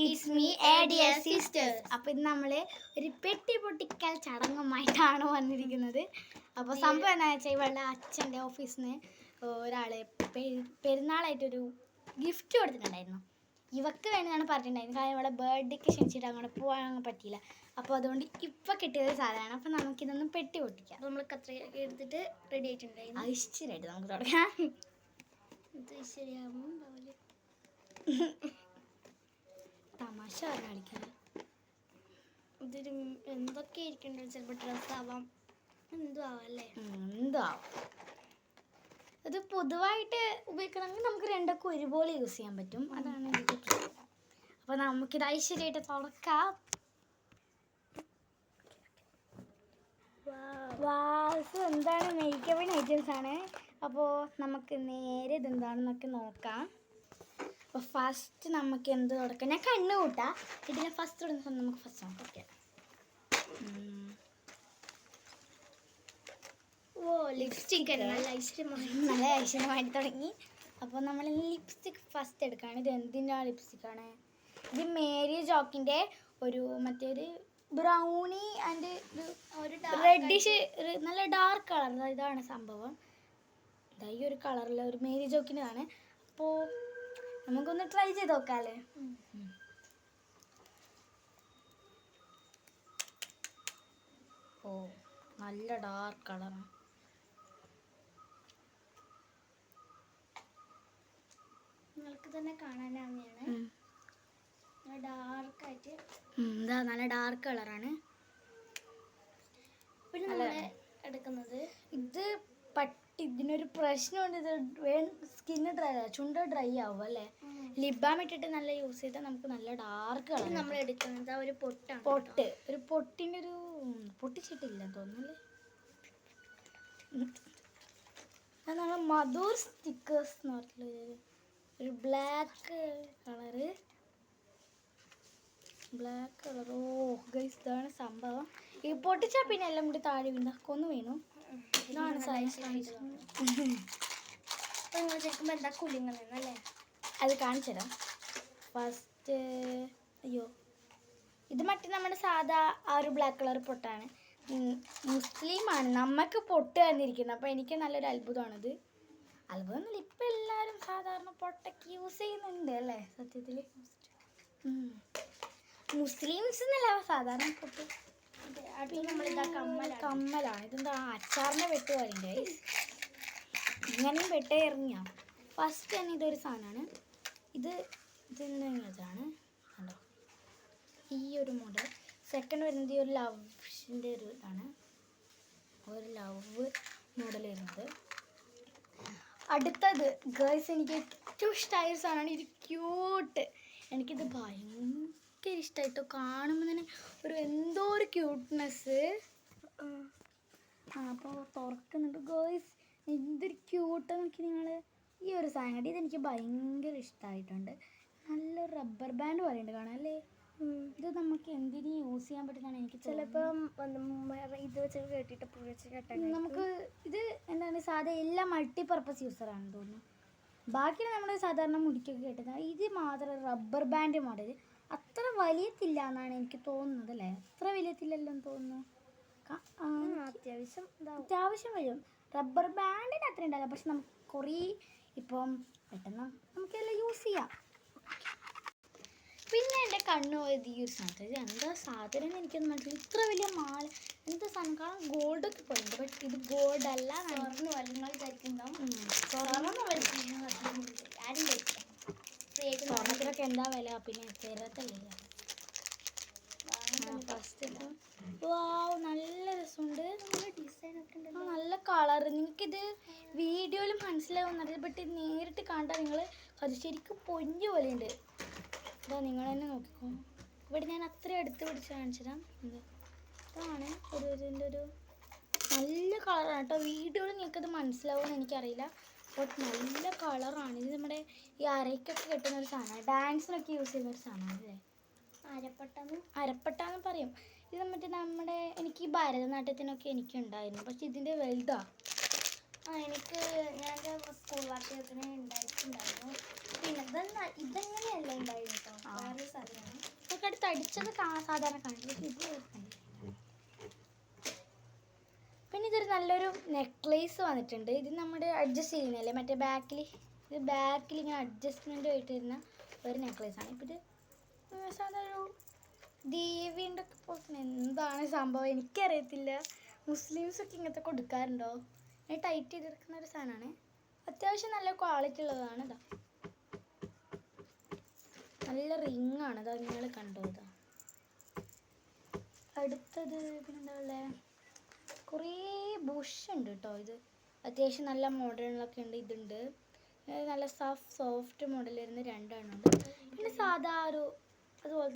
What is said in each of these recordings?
It's me, ADS Sisters. അപ്പോൾ ഇത് നമ്മൾ ഒരു പെട്ടി പൊട്ടിക്കൽ ചടങ്ങുമായിട്ടാണ് വന്നിരിക്കുന്നത്. അപ്പോൾ സംഭവം എന്താണെന്ന് വെച്ചാൽ ഇവളുടെ അച്ഛൻ്റെ ഓഫീസിൽ നിന്ന് ഒരാൾ പെരുന്നാളായിട്ടൊരു ഗിഫ്റ്റ് കൊടുത്തിട്ടുണ്ടായിരുന്നു. ഇവക്ക് വേണ്ടിയാണ് പറഞ്ഞിട്ടുണ്ടായിരുന്നു. കാരണം ഇവളെ ബർത്ത്ഡേക്ക് ക്ഷണിച്ചിട്ട് അങ്ങോട്ട് പോകാൻ പറ്റിയില്ല. അപ്പോൾ അതുകൊണ്ട് ഇപ്പം കിട്ടിയത് സാധനമാണ്. അപ്പോൾ നമുക്കിതൊന്നും പെട്ടി പൊട്ടിക്കാം. അപ്പോൾ നമ്മൾ കത്രയൊക്കെ എടുത്തിട്ട് റെഡി ആയിട്ടുണ്ടായിരുന്നു. ഐശ്വര്യമായിട്ട് നമുക്ക് തുടങ്ങാം. ഇത് ശരിയാവുന്നുണ്ടാവില്ലേ? തമാശ കളിക്കുന്നത്. ഇതൊരു എന്തൊക്കെ ഇരിക്കണ്ടോ, ചിലപ്പോൾ ഡ്രസ്സാവാം, എന്തോ ആവാം അല്ലേ? എന്തോ ആവാം. ഇത് പൊതുവായിട്ട് ഉപയോഗിക്കണമെങ്കിൽ നമുക്ക് രണ്ടൊക്കെ ഒരുപോലെ യൂസ് ചെയ്യാൻ പറ്റും. അതാണ് എനിക്ക് പ്രശ്നം. അപ്പോൾ നമുക്കിത് ഐശ്വര്യമായിട്ട് തുറക്കാം. എന്താണ് മേക്കപ്പിന് ഐറ്റംസ് ആണ്. അപ്പോൾ നമുക്ക് നേരെ ഇതെന്താണെന്നൊക്കെ നോക്കാം. അപ്പോൾ ഫസ്റ്റ് നമുക്ക് എന്ത് തുടക്കാം? ഞാൻ കണ്ണ് കൂട്ടാം. ഇതിനെ ഫസ്റ്റ് തുടങ്ങുന്ന നമുക്ക് ഫസ്റ്റ് നോക്കാം. ഓക്കെ. ഓ, ലിപ്സ്റ്റിക് നല്ല ഐശ്വര്യമായിട്ട് തുടങ്ങി. അപ്പോൾ നമ്മൾ ലിപ്സ്റ്റിക് ഫസ്റ്റ് എടുക്കുകയാണ്. ഇത് എന്തിൻ്റെ ലിപ്സ്റ്റിക്കാണ്? ഇത് മേരി ജോക്കിൻ്റെ ഒരു മറ്റൊരു ബ്രൗണി ആൻഡ് ഒരു റെഡിഷ് നല്ല ഡാർക്ക് കളർ. ഇതാണ് സംഭവം. ഈ ഒരു കളറിൽ ഒരു മേരി ജോക്കിൻ്റെതാണ്. അപ്പോൾ നമുക്കൊന്ന് ട്രൈ ചെയ്ത് നോക്കാമല്ലേ? ഓ, നല്ല ഡാർക്ക് കളറാണ്. നിങ്ങൾക്ക് തന്നെ കാണാനാവുന്നതാണ്. ഡാർക്കായിട്ട് എന്താ നല്ല ഡാർക്ക് കളറാണ്. പിന്നെ നമ്മൾ എടുക്കുന്നത് ഇത് ഇതിനൊരു പ്രശ്നമുണ്ട്. ഇത് സ്കിന്ന് ചുണ്ട് ഡ്രൈ ആവും അല്ലേ? ലിബാം ഇട്ടിട്ട് നല്ല യൂസ് ചെയ്താൽ നമുക്ക് നല്ല ഡാർക്ക് കളർ. നമ്മൾ എടുക്കുന്നത് ഒരു പൊട്ടാണ്. ഒരു പൊട്ടിൻ്റെ ഒരു പൊട്ടിച്ചിട്ടില്ല തോന്നുന്നല്ലേ? അത് നമ്മൾ മധുർ സ്റ്റിക്കേഴ്സ് എന്ന് പറഞ്ഞിട്ടുള്ള ഒരു ബ്ലാക്ക് കളറ്. ഓ ഗൈസ്, ഇതാണ് സംഭവം. ഈ പൊട്ടിച്ചാൽ പിന്നെ എല്ലാം കൂടി താഴെ വീണ കൊന്നു വീണു. ഇതാണ് നിങ്ങൾ ചെക്കുമ്പോൾ എന്താ കുളിങ്ങല്ലേ? അത് കാണിച്ചു തരാം. ഫസ്റ്റ് അയ്യോ, ഇത് മറ്റേ നമ്മുടെ സാധാ ആ ഒരു ബ്ലാക്ക് കളർ പൊട്ടാണ്. മുസ്ലിമാണ് നമുക്ക് പൊട്ട് തന്നിരിക്കുന്നത്. അപ്പോൾ എനിക്ക് നല്ലൊരു അത്ഭുതമാണിത്. അത്ഭുതമൊന്നുമില്ല, ഇപ്പം എല്ലാവരും സാധാരണ പൊട്ടൊക്കെ യൂസ് ചെയ്യുന്നുണ്ട് അല്ലേ? സത്യത്തിൽ മുസ്ലിംസ് എന്നല്ല സാധാരണ പൊട്ട്. കമ്മലാണ്. ഇതെന്താ അച്ചാറിനെ വെട്ട് പോലെയുണ്ട്. ഇങ്ങനെയും വെട്ടേ ഇറങ്ങിയ ഫസ്റ്റ് തന്നെ ഇതൊരു സാധനമാണ്. ഇതിതാണ് കണ്ടോ, ഈ ഒരു മോഡൽ. സെക്കൻഡ് വരുന്നത് ഈ ഒരു ലവിൻ്റെ ഒരു ഇതാണ്, ഒരു ലവ് മോഡൽ വരുന്നത്. അടുത്തത് ഗേൾസ് എനിക്ക് ഏറ്റവും ഇഷ്ടമായ ഒരു സാധനമാണ്. ഇത് ക്യൂട്ട്. എനിക്കിത് ഭയങ്കര ഇഷ്ടമായിട്ടോ. കാണുമ്പോൾ തന്നെ ഒരു എന്തോ ഒരു ക്യൂട്ട്നെസ്. അപ്പോൾ തുറക്കുന്നുണ്ട് ഗേൾസ്. എന്തൊരു ക്യൂട്ട് നോക്കി നിങ്ങൾ. ഈ ഒരു സാധനം കണ്ടി ഇതെനിക്ക് ഭയങ്കര ഇഷ്ടമായിട്ടുണ്ട്. നല്ലൊരു റബ്ബർ ബാൻഡ് പറയുന്നുണ്ട് കാണാൻ അല്ലേ? ഇത് നമുക്ക് എന്തിനു യൂസ് ചെയ്യാൻ പറ്റുന്നതാണ് എനിക്ക്. ചിലപ്പം ഇത് വെച്ച് കേട്ടിട്ട് നമുക്ക് ഇത് എന്താണ് സാധാ എല്ലാം മൾട്ടിപർപ്പസ് യൂസറാണെന്ന് തോന്നുന്നു. ബാക്കി നമ്മൾ സാധാരണ മുടിക്കൊക്കെ കേട്ടതാണ്. ഇത് മാത്രം റബ്ബർ ബാൻഡ് മോഡൽ അത്ര വലിയത്തില്ല എന്നാണ് എനിക്ക് തോന്നുന്നത് അല്ലേ? അത്ര വലിയത്തില്ലല്ലോ എന്ന് തോന്നുന്നു. അത്യാവശ്യം വരും. റബ്ബർ ബാൻഡിന് അത്ര ഉണ്ടാവില്ല, പക്ഷെ നമുക്ക് കുറേ ഇപ്പം പെട്ടെന്ന് നമുക്കെല്ലാം യൂസ് ചെയ്യാം. പിന്നെ എൻ്റെ കണ്ണ് പോയത് ഈ ഒരു സാധനം. ഇത് എന്താ സാധനം എന്ന് എനിക്കൊന്നും മനസ്സിലായി. ഇത്ര വലിയ മാല എന്താ സാധനം? കാരണം ഗോൾഡൊക്കെ പോയിട്ടുണ്ട്, ബട്ട് ഇത് ഗോൾഡ് അല്ല. സ്വർണ്ണത്തിനൊക്കെ എന്താ വില? പിന്നെ തരത്തല്ല. ഫസ്റ്റ് വാവ്, നല്ല രസമുണ്ട്. നല്ല ഡിസൈനൊക്കെ ഉണ്ട്, നല്ല കളർ. നിങ്ങൾക്കിത് വീഡിയോയിൽ മനസ്സിലാവുന്നത്, ബട്ട് നേരിട്ട് കണ്ടാൽ നിങ്ങൾ അത് ശരിക്കും പൊന്നു പോലെയുണ്ട്. ഇതാ നിങ്ങൾ തന്നെ നോക്കിക്കോ. ഇവിടെ ഞാൻ അത്രയും അടുത്ത് പിടിച്ച് കാണിച്ചുതരാം. ഇതാണ് ഇതിൻ്റെ ഒരു നല്ല കളറാണ് കേട്ടോ. വീഡിയോയിൽ നിങ്ങൾക്കത് മനസ്സിലാവുമെന്ന് എനിക്കറിയില്ല, ബട്ട് നല്ല കളറാണ്. ഇത് നമ്മുടെ ഈ അരയ്ക്കൊക്കെ കെട്ടുന്ന ഒരു സാധനമാണ്. ഡാൻസിനൊക്കെ യൂസ് ചെയ്യുന്ന ഒരു സാധനമാണ് അല്ലേ? അരപ്പട്ടാന്ന് പറയും. ഇത് മറ്റേ നമ്മുടെ എനിക്ക് ഈ ഭരതനാട്യത്തിനൊക്കെ എനിക്കുണ്ടായിരുന്നു, പക്ഷെ ഇതിൻ്റെ വലുതാണ്. എനിക്ക് ഞാൻ സ്കൂൾ വാർഷികത്തിന് ഉണ്ടായിട്ടുണ്ടായിരുന്നു. പിന്നെ ഇതെങ്ങനെയല്ല ഉണ്ടായിരുന്നു കേട്ടോ, വേറെ സാധനം. അടിച്ചത് സാധാരണ കാണില്ല. ഇത് പിന്നെ ഇതൊരു നല്ലൊരു നെക്ലേസ് വന്നിട്ടുണ്ട്. ഇത് നമ്മുടെ അഡ്ജസ്റ്റ് ചെയ്യുന്നതല്ലേ മറ്റേ ബാക്കിൽ, ഇത് ബാക്കിൽ ഇങ്ങനെ അഡ്ജസ്റ്റ്മെൻ്റ് ആയിട്ട് വരുന്ന ഒരു നെക്ലേസാണ്. ഇപ്പം ഇത് സാധാരണ ഒരു ദേവീൻ്റെ ഒക്കെ പോലെ എന്താണ് സംഭവം എനിക്കറിയത്തില്ല. മുസ്ലിംസൊക്കെ ഇങ്ങനത്തെ കൊടുക്കാറുണ്ടോ? ടൈറ്റ് ചെയ്തെടുക്കുന്ന ഒരു സാധനമാണ്. അത്യാവശ്യം നല്ല ക്വാളിറ്റി ഉള്ളതാണ്. ഇതാ നല്ല റിങ്ങാണ്. ഇതാ നിങ്ങൾ കണ്ടോ? ഇതാ അടുത്തത് പിന്നെന്താ ഉള്ളത്? കുറേ ബുഷ് ഉണ്ട് കേട്ടോ. ഇത് അത്യാവശ്യം നല്ല മോഡലിലൊക്കെ ഉണ്ട്. ഇതുണ്ട് നല്ല സോഫ്റ്റ് മോഡൽ വരുന്ന രണ്ടെണ്ണമുണ്ട്. പിന്നെ സാധാ ഒരു അതുപോലെ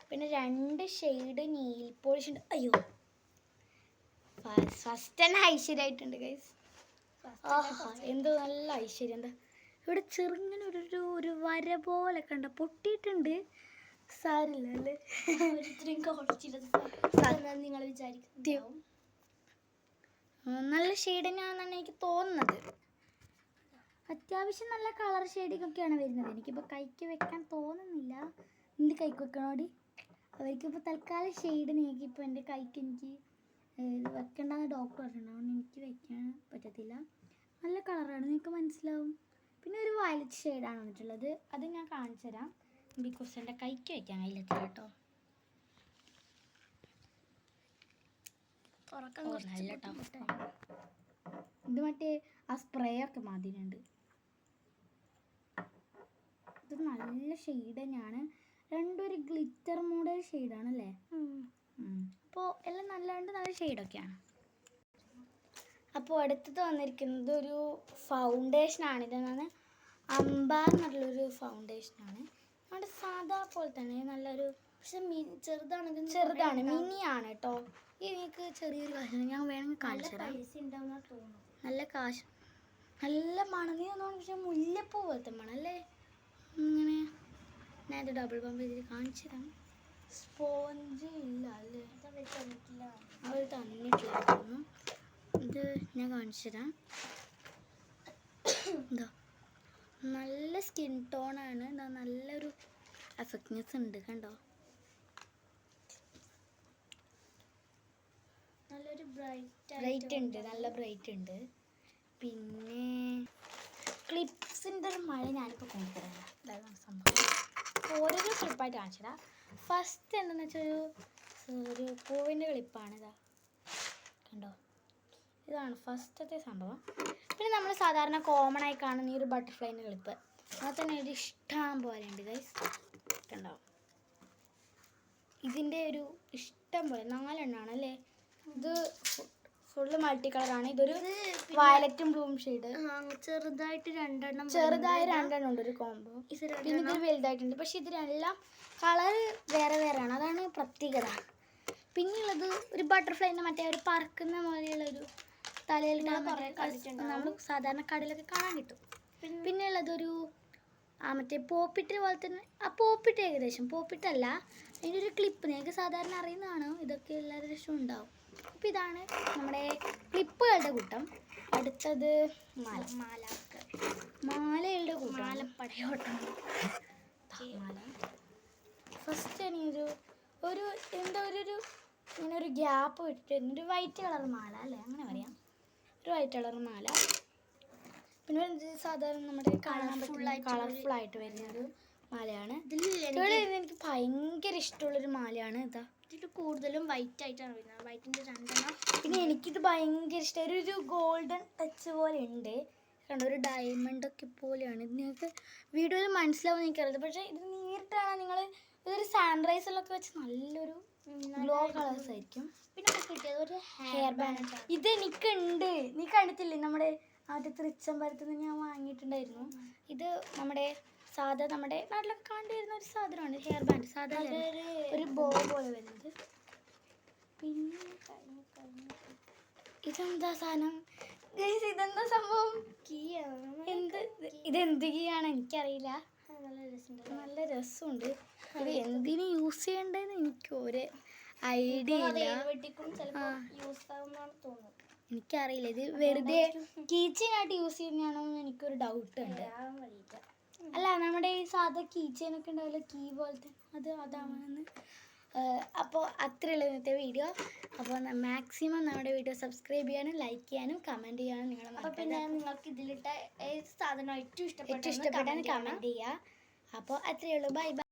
പിന്നെ 2 ഷെയ്ഡ് നെയിൽ പോളിഷ് ഉണ്ട്. അയ്യോ ഫസ്റ്റ് തന്നെ ഐശ്വര്യമായിട്ടുണ്ട് ഗൈസ്. ആഹാ എന്തോ നല്ല ഐശ്വര്യം. എന്താ ഇവിടെ ചെറുങ്ങനെ ഒരു വര പോലെ കണ്ട പൊട്ടിയിട്ടുണ്ട്. സാരില്ല അല്ലേ? നിങ്ങൾ വിചാരിക്കും നല്ല ഷെയ്ഡ് തന്നെയാണെന്നാണ് എനിക്ക് തോന്നുന്നത്. അത്യാവശ്യം നല്ല കളർ ഷെയ്ഡിങ്ങൊക്കെയാണ് വരുന്നത്. എനിക്കിപ്പോൾ കൈക്ക് വെക്കാൻ തോന്നുന്നില്ല. എന്ത് കൈക്ക് വെക്കണോടി? അവർക്കിപ്പോൾ തൽക്കാലം ഷെയ്ഡ് നീക്കിപ്പോൾ എൻ്റെ കൈക്ക് എനിക്ക് വെക്കേണ്ടെന്ന് ഡോക്ടർ പറഞ്ഞിട്ടുണ്ട്. അതുകൊണ്ട് എനിക്ക് വെക്കാൻ പറ്റത്തില്ല. നല്ല കളറാണ്, നിങ്ങൾക്ക് മനസ്സിലാവും. പിന്നെ ഒരു വയലറ്റ് ഷെയ്ഡാണ് വന്നിട്ടുള്ളത്. അത് ഞാൻ കാണിച്ചു തരാം. ബിക്കോസ് എൻ്റെ കൈക്ക് വെക്കാൻ കഴിയില്ല കേട്ടോ. നല്ല ടഫാണ്. ഇത് മറ്റേ ആ സ്പ്രേ ഒക്കെ മാതിരിയുണ്ട്. ഇത് നല്ല ഷെയ്ഡ് തന്നെയാണ്. രണ്ടും ഒരു ഗ്ലിറ്റർ മോഡൽ ഷെയ്ഡാണല്ലേ? അപ്പോൾ എല്ലാം നല്ലതുണ്ട്, നല്ല ഷെയ്ഡൊക്കെയാണ്. അപ്പോൾ അടുത്തത് വന്നിരിക്കുന്നത് ഒരു ഫൗണ്ടേഷനാണ്. ഇതെന്നാണ് അംബാർ എന്നുള്ളൊരു ഫൗണ്ടേഷനാണ്. നമ്മുടെ സാധാ പോലെ തന്നെ നല്ലൊരു, പക്ഷെ ചെറുതാണ്, മിനിയാണ് കേട്ടോ. എനിക്ക് ചെറിയൊരു കാശാണ്, ഞാൻ വേണമെങ്കിൽ കാണിച്ചു തരാം. നല്ല കാശ്, നല്ല മണങ്ങിയെന്ന് തോന്നുന്നു. പക്ഷെ മുല്ലപ്പൂ പോലത്തെ മണല്ലേ ഇങ്ങനെ. ഞാനത് ഡബിൾ പമ്പ് ചെയ്തിട്ട് കാണിച്ചു തരാം. സ്പോഞ്ച് ഇല്ല അല്ലേ? അവർ തന്നിട്ടില്ല തോന്നുന്നു. ഇത് ഞാൻ കാണിച്ചു തരാം. എന്താ നല്ല സ്കിൻ ടോണാണ്. എന്താ നല്ലൊരു എഫക്റ്റ്നെസ് ഉണ്ട് കണ്ടോ? നല്ലൊരു ബ്രൈറ്റ് ഉണ്ട്, നല്ല ബ്രൈറ്റ് ഉണ്ട്. പിന്നെ ക്ലിപ്സിൻ്റെ ഒരു മഴ ഞാനിപ്പോൾ കൊണ്ടുതരാം. ഇതാണ് സംഭവം. ഓരോരോ ക്ലിപ്പായിട്ട് കാണിച്ചു തരാം. ഫസ്റ്റ് എന്താണെന്ന് വെച്ചാൽ ഒരു പൂവിൻ്റെ ക്ലിപ്പാണ്. ഇതാ കണ്ടോ? ഇതാണ് ഫസ്റ്റത്തെ സംഭവം. പിന്നെ നമ്മൾ സാധാരണ കോമൺ ആയി കാണുന്ന ഈ ഒരു ബട്ടർഫ്ലൈൻ്റെ ക്ലിപ്പ്, അത് തന്നെ ഒരു ഇഷ്ടം പോലെ ഉണ്ട് ഗൈസ്. കണ്ടോ? ഇതിൻ്റെ ഒരു ഇഷ്ടം പോലെ 4 എണ്ണമാണ് അല്ലേ? ഇത് ഫുള്ള് മൾട്ടി കളറാണ്. ഇതൊരു വയലറ്റും ബ്ലൂവും ഷെയ്ഡ്. ചെറുതായിട്ട് 2 2 ഉണ്ട് ഒരു കോംബോ. പിന്നെ ഇത് വലുതായിട്ടുണ്ട്. പക്ഷെ ഇതിനെല്ലാം കളർ വേറെ വേറെയാണ്, അതാണ് പ്രത്യേകത. പിന്നെയുള്ളത് ഒരു ബട്ടർഫ്ലൈൻ്റെ മറ്റേ ഒരു പറക്കുന്ന പോലെയുള്ളൊരു തലയിൽ നമ്മൾ സാധാരണ കടയിലൊക്കെ കാണാൻ കിട്ടും. പിന്നെയുള്ളതൊരു മറ്റേ പോപ്പിറ്റ് പോലെ തന്നെ. ആ പോപ്പിറ്റ് ഏകദേശം പോപ്പിറ്റല്ല, അതിൻ്റെ ഒരു ക്ലിപ്പ് നിങ്ങൾക്ക് സാധാരണ അറിയുന്നതാണ്. ഇതൊക്കെ എല്ലാവരുടെ ഇഷ്ടം ഉണ്ടാവും. അപ്പോൾ ഇതാണ് നമ്മുടെ ക്ലിപ്പുകളുടെ കൂട്ടം. അടുത്തത് മാലകളുടെ കൂട്ടം, മാലപ്പടയോട്ടം. ഫസ്റ്റ് എനിക്ക് ഒരു എന്താ ഒരു ഇങ്ങനെ ഒരു ഗ്യാപ്പ് വിട്ടിട്ട് ഒരു വൈറ്റ് കളർ മാല അല്ലേ, അങ്ങനെ പറയാം. ഒരു വൈറ്റ് കളർ മാല. പിന്നെ സാധാരണ നമ്മുടെ കാണാൻ പറ്റുന്ന കളർഫുൾ ആയിട്ട് വരുന്നൊരു മാലയാണ്. എനിക്ക് ഭയങ്കര ഇഷ്ടമുള്ളൊരു മാലയാണ്. ഇതാ ഇതിൽ കൂടുതലും വൈറ്റ് ആയിട്ടാണ് വരുന്നത്. വൈറ്റിൻ്റെ 2 എണ്ണം. പിന്നെ എനിക്കിത് ഭയങ്കര ഇഷ്ടം. ഒരു ഗോൾഡൻ ടച്ച് പോലെ ഉണ്ട് കണ്ടോ, ഒരു ഡയമണ്ട് ഒക്കെ പോലെയാണ്. ഇത് നിങ്ങൾക്ക് വീഡിയോയിൽ മനസ്സിലാവും എനിക്കറിയാം. പക്ഷേ ഇത് നേരിട്ടാണ് നിങ്ങൾ ഇതൊരു സാൻറൈസിലൊക്കെ വെച്ച് നല്ലൊരു ഗ്ലോ കളേഴ്സ് ആയിരിക്കും. പിന്നെ കിട്ടിയത് ഒരു ഹെയർ ബാൻഡ്. ഇത് എനിക്കുണ്ട്, നീ കണ്ടിട്ടില്ലേ? നമ്മുടെ ആദ്യത്തെ റിച്ചമ്പലത്തിൽ നിന്ന് ഞാൻ വാങ്ങിയിട്ടുണ്ടായിരുന്നു. ഇത് നമ്മുടെ നാട്ടിലൊക്കെ കണ്ടുവരുന്ന ഒരു സാധനമാണ് ഹെയർ ബാൻഡ്. സാധാരണ ഒരു ബോ പോലെ വരുന്നത്. പിന്നെ ഇതെന്താ സാധനം? ഇതെന്താ സംഭവം? ഇതെന്ത് കീയാണ് എനിക്കറിയില്ല. നല്ല രസമുണ്ട്. ഇത് എന്തിനു യൂസ് ചെയ്യണ്ടെന്ന് എനിക്ക് ഒരു ഐഡിയ ഇല്ല. എനിക്കറിയില്ല. ഇത് വെറുതെ കീച്ചിനായിട്ട് യൂസ് ചെയ്യുന്നതാണോ എന്ന് എനിക്കൊരു ഡൗട്ട് ഉണ്ട്. അല്ല നമ്മുടെ ഈ സാധാ കീ ചെയിൻ ഒക്കെ ഉണ്ടാവില്ല, കീ പോലത്തെ അതാണെന്ന്. അപ്പോൾ അത്രയുള്ള ഇന്നത്തെ വീഡിയോ. അപ്പോൾ മാക്സിമം നമ്മുടെ വീഡിയോ സബ്സ്ക്രൈബ് ചെയ്യാനും ലൈക്ക് ചെയ്യാനും കമൻറ്റ് ചെയ്യാനും നിങ്ങൾ അപ്പോൾ പിന്നെ നിങ്ങൾക്ക് ഇതിലിട്ട ഏത് സാധനം ഏറ്റവും ഇഷ്ടപ്പെട്ടാൽ കമൻറ്റ് ചെയ്യുക. അപ്പോൾ അത്രയേ ഉള്ളൂ. Bye bye.